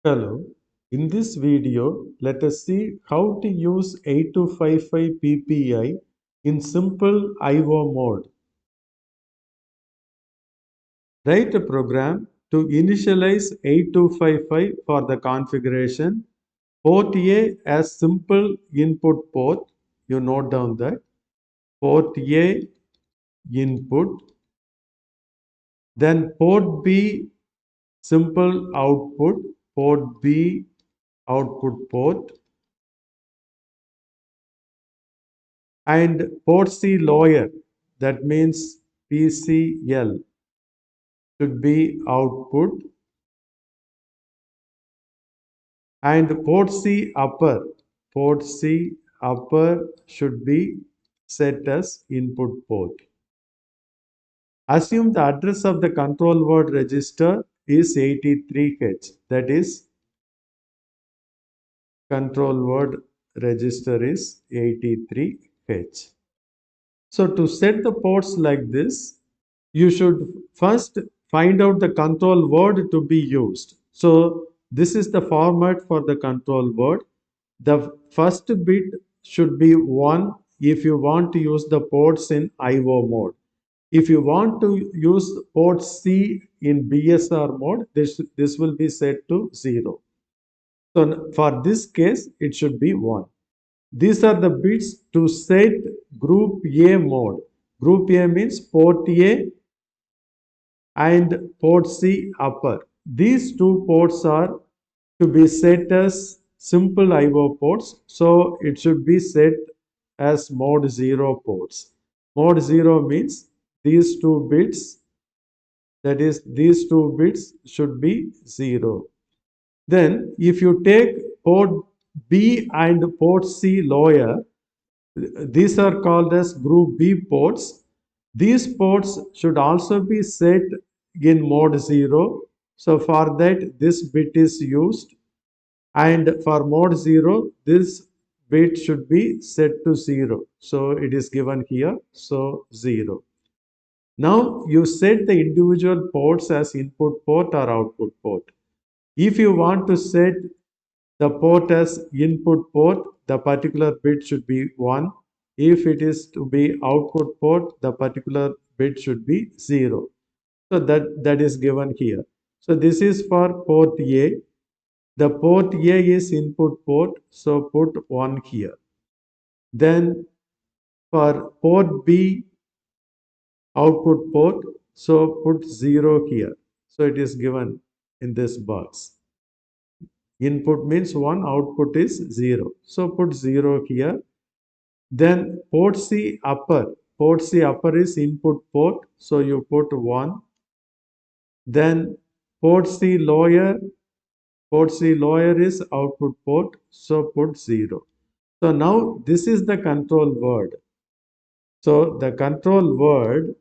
Hello, in this video, let us see how to use 8255 PPI in simple I/O mode. Write a program to initialize 8255 for the configuration. Port A as simple input port. You note down that port A input, then port B simple output, port B output port, and port C lower, that means PCL should be output, and port C upper should be set as input port. Assume the address of the control word register is 83H, that is control word register is 83H. So to set the ports like this, you should first find out the control word to be used. So this is the format for the control word. The first bit should be 1 if you want to use the ports in IO mode. If you want to use port C in BSR mode, this will be set to 0. So for this case, it should be 1. These are the bits to set group A mode. Group A means port A and port C upper. These two ports are to be set as simple IO ports. So it should be set as mode 0 ports. Mode 0 means these two bits, that is these two bits should be 0. Then if you take port B and port C lower, these are called as group B ports. These ports should also be set in mode 0. So for that, this bit is used. And for mode 0, this bit should be set to 0. So it is given here. So 0. Now you set the individual ports as input port or output port. If you want to set the port as input port, the particular bit should be 1. If it is to be output port, the particular bit should be 0. So that is given here. So this is for port A. The port A is input port, so put 1 here. Then for port B, output port, so put 0 here. So it is given in this box. Input means 1, output is 0. So put 0 here. Then port C upper. Port C upper is input port. So you put 1. Then port C lower. Port C lower is output port. So put 0. So now this is the control word. So the control word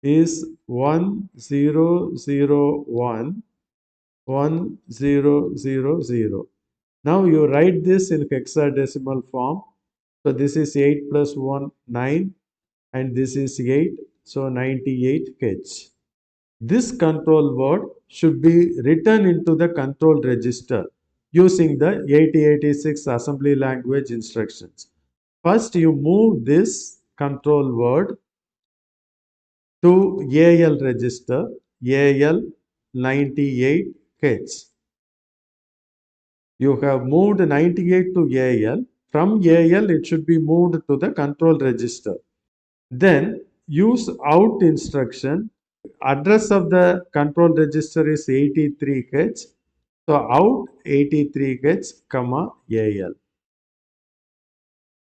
is 1001 1000. Now you write this in hexadecimal form. So this is 8 plus 1, 9, and this is 8, so 98H. This control word should be written into the control register using the 8086 assembly language instructions. First, you move this control word to AL register, AL 98H. You have moved 98 to AL. From AL, it should be moved to the control register. Then use out instruction. Address of the control register is 83H. So out 83H, comma AL.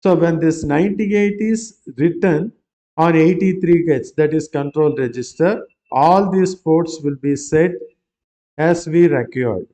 So when this 98 is written on 83H, that is control register, all these ports will be set as we required.